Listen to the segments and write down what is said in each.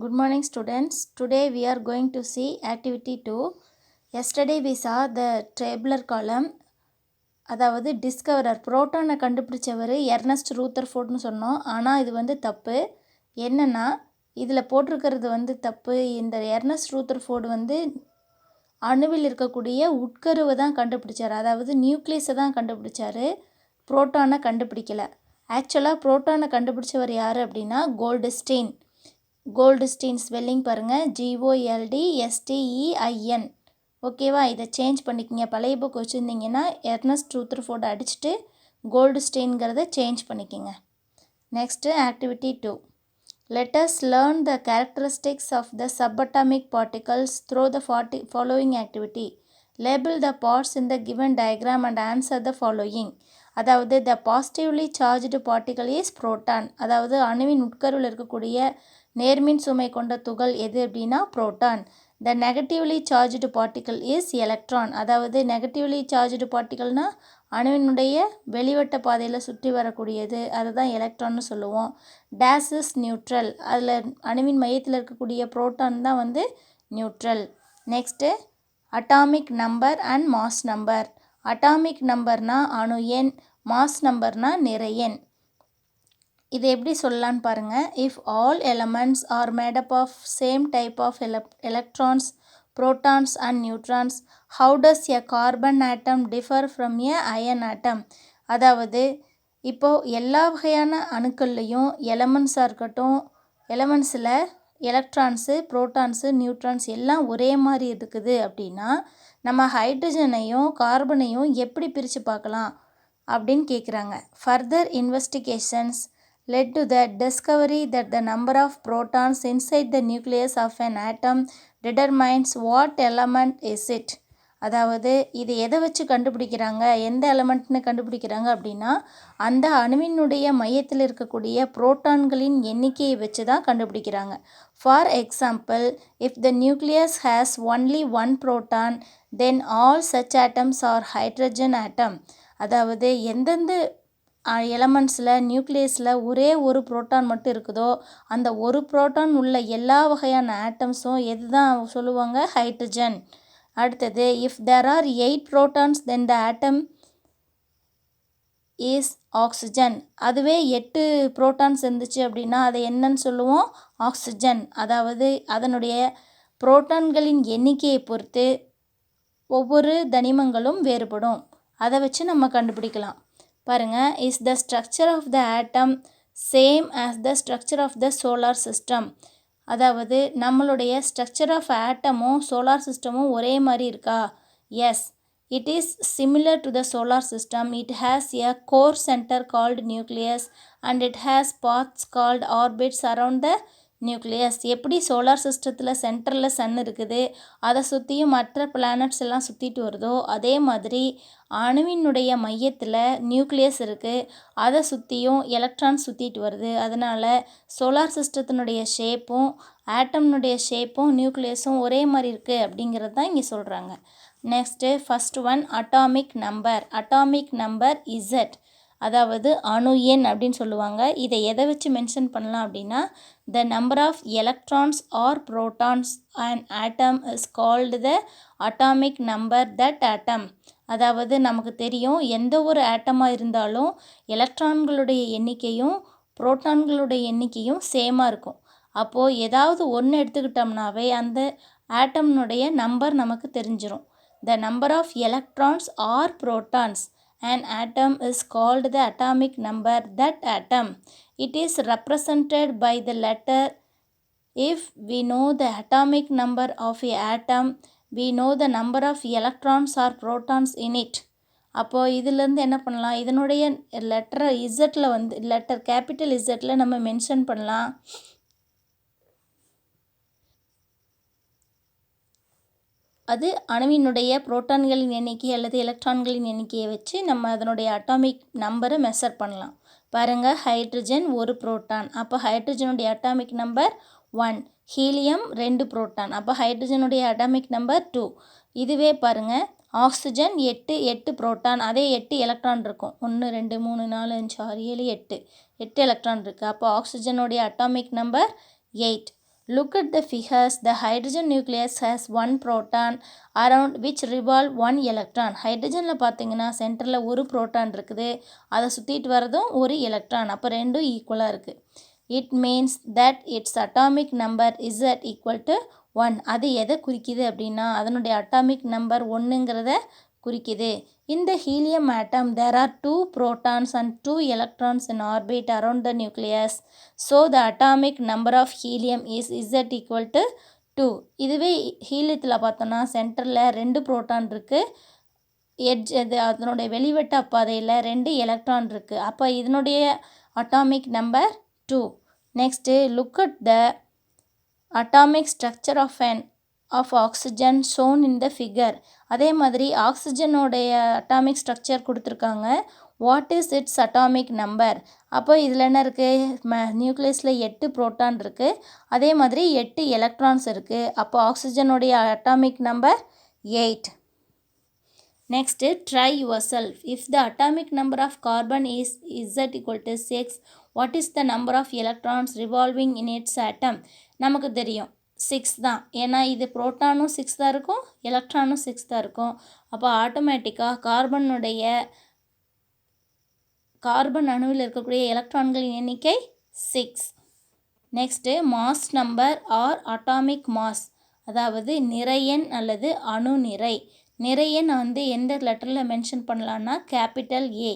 Good morning students. Today we are going to see activity 2. Yesterday we saw the tabular column. அதாவது டிஸ்கவரர் புரோட்டானை கண்டுபிடிச்சவர் Ernst ரூதர்ஃபோர்ட்னு சொன்னோம். ஆனால் இது தப்பு. என்னென்னா இதில் போட்டிருக்கிறது தப்பு. இந்த எர்னஸ்ட் ரூதர்ஃபோர்டு அணுவில் இருக்கக்கூடிய உட்கருவை தான் கண்டுபிடிச்சார். அதாவது நியூக்ளியஸை தான் கண்டுபிடிச்சார். புரோட்டானை கண்டுபிடிக்கல. ஆக்சுவலாக புரோட்டானை கண்டுபிடிச்சவர் யார் அப்படின்னா கோல்டுஸ்டெயின். கோல்டுஸ்டெயின் ஸ்பெல்லிங் பாருங்கள், GOLDSTEIN. ஓகேவா? இதை சேஞ்ச் பண்ணிக்கிங்க. பழைய புக் வச்சுருந்தீங்கன்னா எர்னஸ்ட் ரூதர்ஃபோர்டு அடிச்சுட்டு கோல்டுஸ்டெயின்கிறத சேஞ்ச் பண்ணிக்கோங்க. Next activity 2. Let us learn the characteristics of the subatomic particles through the following activity. Label the parts in the given diagram and answer the following. அதாவது the positively charged particle is proton. அதாவது அணுவின் உட்கருவில் இருக்கக்கூடிய நேர்மின் சுமை கொண்ட துகள் எது அப்படின்னா proton. The negatively charged particle is electron. அதாவது negatively charged particleனா அணுவினுடைய வெளிவட்ட பாதையில் சுற்றி வரக்கூடியது, அதுதான் எலக்ட்ரான்னு சொல்லுவோம். This is neutral. அதில் அணுவின் மையத்தில் இருக்கக்கூடிய புரோட்டான் தான் neutral. Next atomic number and mass number. Atomic நம்பர்னா அணு எண், மாஸ் நம்பர்னா நிறை எண். இது எப்படி சொல்லலான்னு பாருங்கள். If all elements are made up of same type of electrons, protons and neutrons, how does a carbon atom differ from a iron atom? அதாவது இப்போது எல்லா வகையான அணுக்கள்லையும் எலமெண்ட்ஸாக இருக்கட்டும், எலமெண்ட்ஸில் எலக்ட்ரான்ஸு, புரோட்டான்ஸு, நியூட்ரான்ஸ் எல்லாம் ஒரே மாதிரி இருக்குது அப்படின்னா நம்ம ஹைட்ரஜனையும் கார்பனையும் எப்படி பிரித்து பார்க்கலாம் அப்படின்னு கேட்குறாங்க. Further investigations led to the discovery that the number of protons inside the nucleus of an atom determines what element is it. அதாவது இது எதை வச்சு கண்டுபிடிக்கிறாங்க, எந்த எலமெண்ட்னு கண்டுபிடிக்கிறாங்க அப்படின்னா அந்த அணுவினுடைய மையத்தில் இருக்கக்கூடிய புரோட்டான்களின் எண்ணிக்கையை வச்சு தான் கண்டுபிடிக்கிறாங்க. For example, if the nucleus has only one proton then all such atoms are hydrogen atom. அதாவது எந்தெந்த எலமெண்ட்ஸில் நியூக்ளியஸில் ஒரே ஒரு புரோட்டான் மட்டும் இருக்குதோ அந்த ஒரு புரோட்டான் உள்ள எல்லா வகையான ஆட்டம்ஸும் எது தான் சொல்லுவாங்க, ஹைட்ரஜன். அடுத்தது, if there are 8 protons then the atom is oxygen. அதுவே 8 புரோட்டான்ஸ் இருந்துச்சு அப்படின்னா அதை என்னன்னு சொல்லுவோம், ஆக்சிஜன். அதாவது அதனுடைய புரோட்டான்களின் எண்ணிக்கையை பொறுத்து ஒவ்வொரு தனிமங்களும் வேறுபடும். அதை வச்சு நம்ம கண்டுபிடிக்கலாம். பாருங்கள், is the structure of the atom same as the structure of the solar system. அதாவது நம்மளுடைய ஸ்ட்ரக்சர் ஆஃப் ஆட்டமும் சோலார் சிஸ்டமும் ஒரே மாதிரி இருக்கா? Yes, it is similar to the solar system. It has a core center called nucleus and it has paths called orbits around the nucleus. எப்படி solar சிஸ்டத்தில் சென்டரில் சன் இருக்குது, அதை சுற்றியும் மற்ற பிளானட்ஸ் எல்லாம் சுற்றிட்டு வருதோ அதே மாதிரி அணுவினுடைய மையத்தில் நியூக்ளியஸ் இருக்குது, அதை சுற்றியும் எலக்ட்ரான் சுற்றிட்டு வருது. அதனால் சோலார் சிஸ்டத்தினுடைய ஷேப்பும் ஆட்டம்னுடைய ஷேப்பும் நியூக்ளியஸும் ஒரே மாதிரி இருக்குது அப்படிங்கிறது தான் இங்கே சொல்கிறாங்க. Next first one atomic number. Atomic number Z, அதாவது அணு எண் அப்படின்னு சொல்லுவாங்க. இதை எதை வச்சு மென்ஷன் பண்ணலாம் அப்படின்னா the number of electrons or protons and atom is called the atomic number that atom. அதாவது நமக்கு தெரியும் எந்த ஒரு ஆட்டமாக இருந்தாலும் எலக்ட்ரான்களுடைய எண்ணிக்கையும் புரோட்டான்களுடைய எண்ணிக்கையும் சேமாக இருக்கும். அப்போது ஏதாவது ஒன்று எடுத்துக்கிட்டோம்னாவே அந்த ஆட்டம்னுடைய நம்பர் நமக்கு தெரிஞ்சிடும். The number of electrons or protons an atom is called the atomic number that atom. It is represented by the letter. If we know the atomic number of a atom, we know the number of electrons or protons in it. அப்போது இதிலேருந்து என்ன பண்ணலாம், இதனுடைய லெட்டரை இசட்டில் letter capital இசட்டில் நம்ம mention பண்ணலாம். அது அணுவினுடைய புரோட்டான்களின் எண்ணிக்கை அல்லது எலக்ட்ரான்களின் எண்ணிக்கையை வச்சு நம்ம அதனுடைய அட்டாமிக் நம்பரை மெஷர் பண்ணலாம். பாருங்கள், ஹைட்ரஜன் ஒரு புரோட்டான், அப்போ ஹைட்ரஜனுடைய அட்டாமிக் நம்பர் 1. ஹீலியம் 2 புரோட்டான், அப்போ ஹைட்ரஜனுடைய அட்டாமிக் நம்பர் 2. இதுவே பாருங்கள், ஆக்சிஜன் 8 புரோட்டான், அதே 8 எலக்ட்ரான் இருக்கும். 1 2 3 4 5 6 7 8 எலக்ட்ரான் இருக்குது. அப்போ ஆக்சிஜனுடைய atomic number 8. Look at the figures. The hydrogen nucleus has one proton around which revolve one electron. ஹைட்ரஜனில் பார்த்தீங்கன்னா சென்டரில் ஒரு புரோட்டான் இருக்குது, அதை சுற்றிட்டு வரதும் ஒரு எலக்ட்ரான். அப்போ ரெண்டும் ஈக்குவலாக இருக்குது. It means that its atomic number Z equal to 1. அது எதை குறிக்குது அப்படின்னா அதனுடைய அட்டாமிக் நம்பர் 1ங்கிறத குறிக்குது. In the helium atom there are 2 protons and 2 electrons in orbit around the nucleus. So the atomic number of helium is Z equal to 2. இதுவே ஹீலியத்தில் பார்த்தோன்னா சென்டரில் 2 proton இருக்குது, எட்ஜ் அதனுடைய வெளிவட்ட பாதையில் 2 எலக்ட்ரான் இருக்குது. அப்போ இதனுடைய atomic number 2. Next, look at the atomic structure of oxygen shown in the figure. அதே மாதிரி ஆக்சிஜனோடைய அட்டாமிக் ஸ்ட்ரக்சர் கொடுத்துருக்காங்க. What is it's atomic number? அப்போ இதில் என்ன இருக்குது? நியூக்ளியஸில் 8 புரோட்டான் இருக்குது, அதே மாதிரி 8 எலக்ட்ரான்ஸ் இருக்குது. அப்போ ஆக்சிஜனுடைய atomic number 8. Next, try yourself. If the atomic number of carbon is Z equal to 6, what is the number of electrons revolving in its atom? நமக்கு தெரியும் 6 தான், ஏன்னா இது புரோட்டானும் 6 தான் இருக்கும், எலக்ட்ரானும் 6 தான் இருக்கும். அப்போ ஆட்டோமேட்டிக்காக கார்பன் அணுவில் இருக்கக்கூடிய எலக்ட்ரான்களின் எண்ணிக்கை 6. Next mass number or atomic mass, அதாவது நிறையெண் அல்லது அணு நிறை. நிறையெண் வந்து எந்த லெட்டரில் மென்ஷன் பண்ணலான்னா capital A.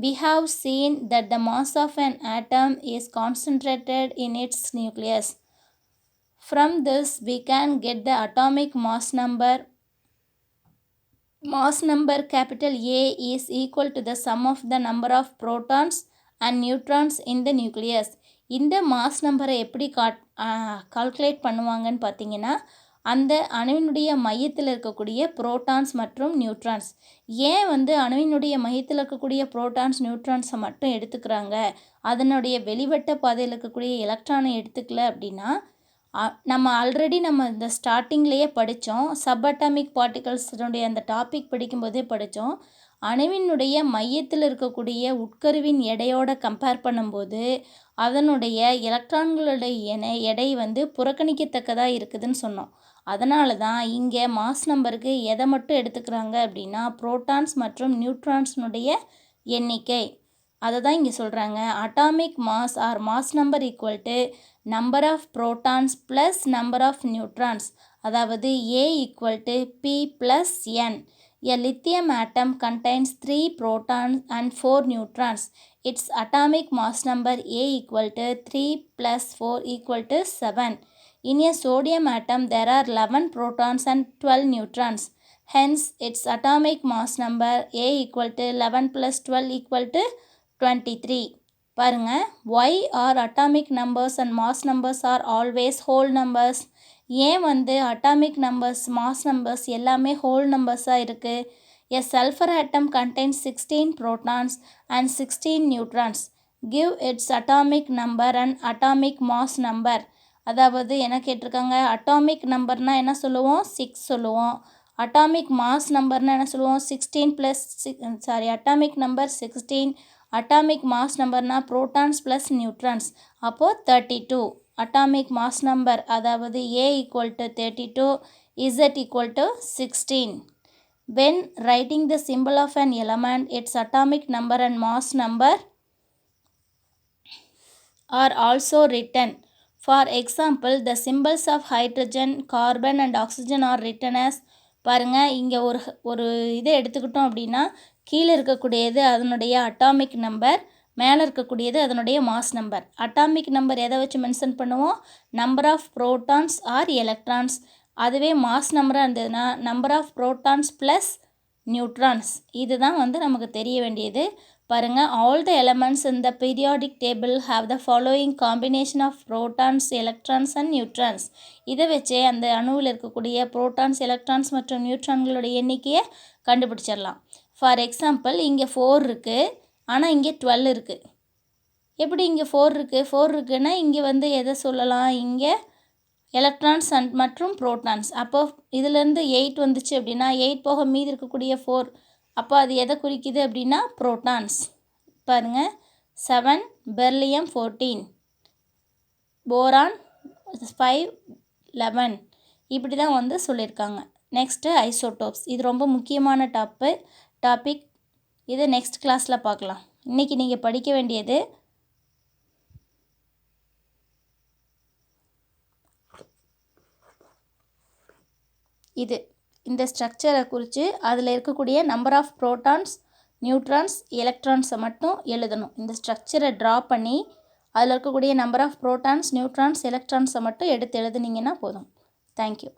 We have seen that the mass of an atom is concentrated in its nucleus. From this we can get the atomic mass number. Mass number capital A is equal to the sum of the number of protons and neutrons in the nucleus. இந்த mass நம்பரை எப்படி calculate பண்ணுவாங்கன்னு பார்த்தீங்கன்னா அந்த அணுவினுடைய மையத்தில் இருக்கக்கூடிய protons மற்றும் neutrons. ஏன் வந்து அணுவினுடைய மையத்தில் இருக்கக்கூடிய புரோட்டான்ஸ் நியூட்ரான்ஸை மட்டும் எடுத்துக்கிறாங்க, அதனுடைய வெளிவட்ட பாதையில் இருக்கக்கூடிய எலக்ட்ரானை எடுத்துக்கல அப்படின்னா நம்ம ஆல்ரெடி இந்த ஸ்டார்டிங்லேயே படித்தோம், சப் அட்டாமிக் பார்ட்டிகல்ஸினுடைய அந்த டாபிக் படிக்கும்போதே படித்தோம். அணுவினுடைய மையத்தில் இருக்கக்கூடிய உட்கருவின் எடையோடு கம்பேர் பண்ணும்போது அதனுடைய எலக்ட்ரான்களுடைய எடை வந்து புறக்கணிக்கத்தக்கதாக இருக்குதுன்னு சொன்னோம். அதனால தான் இங்கே மாஸ் நம்பருக்கு எதை மட்டும் எடுத்துக்கிறாங்க அப்படின்னா புரோட்டான்ஸ் மற்றும் நியூட்ரான்ஸினுடைய எண்ணிக்கை. அதை தான் இங்கே சொல்கிறாங்க. Atomic mass or mass number equal to number of protons plus number of neutrons, அதாவது A equal to P plus N. A lithium atom contains 3 protons and 4 neutrons. Its atomic mass number A equal to 3 plus 4 equal to 7. In a sodium atom there are 11 protons and 12 neutrons. Hence its atomic mass number A equal to 11 plus 12 equal to 23. பாருங்க, why are atomic numbers and mass numbers are always whole numbers? ஏன் வந்து atomic numbers mass numbers எல்லாமே whole நம்பர்ஸாக இருக்குது? A sulfur atom contains 16 protons and 16 neutrons. Give its atomic number and atomic mass number. அதாவது என்ன கேட்டிருக்காங்க, atomic நம்பர்னால் என்ன சொல்லுவோம், 6 சொல்லுவோம். அட்டாமிக் மாஸ் நம்பர்னால் என்ன சொல்லுவோம், 16 plus atomic number 16, atomic mass நம்பர்னால் புரோட்டான்ஸ் ப்ளஸ் நியூட்ரான்ஸ், அப்போது 32. அட்டாமிக் மாஸ் நம்பர் அதாவது A equal to 32, Z equal to 16. When writing the symbol of an element, its atomic number and mass number are also written. For example, the symbols of hydrogen, carbon and oxygen are written as, பாருங்க இங்கே ஒரு இதை எடுத்துக்கிட்டோம் அப்படின்னா கீழே இருக்கக்கூடியது அதனுடைய atomic number, மேலே இருக்கக்கூடியது அதனுடைய மாஸ் நம்பர். அட்டாமிக் நம்பர் எதை வச்சு மென்ஷன் பண்ணுவோம், number of protons or electrons. அதுவே மாஸ் நம்பராக இருந்ததுன்னா number of protons plus neutrons. இதுதான் வந்து நமக்கு தெரிய வேண்டியது. பாருங்கள், all the elements in the periodic table have the following combination of protons, electrons and neutrons. இதை வச்சே அந்த அணுவில் இருக்கக்கூடிய புரோட்டான்ஸ், எலக்ட்ரான்ஸ் மற்றும் நியூட்ரான்களுடைய எண்ணிக்கையை கண்டுபிடிச்சிடலாம். ஃபார் எக்ஸாம்பிள் இங்கே 4 இருக்குது, ஆனால் இங்கே 12 இருக்குது. எப்படி இங்கே 4 இருக்குது, 4 இருக்குன்னா இங்கே வந்து எதை சொல்லலாம், இங்கே எலக்ட்ரான்ஸ் மற்றும் புரோட்டான்ஸ். அப்போ இதிலேருந்து 8 வந்துச்சு அப்படின்னா 8 போக மீதி இருக்கக்கூடிய 4, அப்போ அது எதை குறிக்குது அப்படின்னா புரோட்டான்ஸ். பாருங்கள், 7 பெர்லியம் 14, போரான் 5 11 இப்படி தான் வந்து சொல்லியிருக்காங்க. நெக்ஸ்ட்டு ஐசோடோப்ஸ், இது ரொம்ப முக்கியமான டாபிக். இதை நெக்ஸ்ட் கிளாஸில் பார்க்கலாம். இன்றைக்கி நீங்கள் படிக்க வேண்டியது இந்த ஸ்ட்ரக்சரை குறித்து அதில் இருக்கக்கூடிய நம்பர் ஆஃப் ப்ரோட்டான்ஸ், நியூட்ரான்ஸ், எலக்ட்ரான்ஸை மட்டும் எழுதணும். இந்த ஸ்ட்ரக்சரை ட்ரா பண்ணி அதில் இருக்கக்கூடிய நம்பர் ஆஃப் ப்ரோட்டான்ஸ், நியூட்ரான்ஸ், எலக்ட்ரான்ஸை மட்டும் எடுத்து எழுதுனீங்கன்னா போதும். தேங்க்யூ.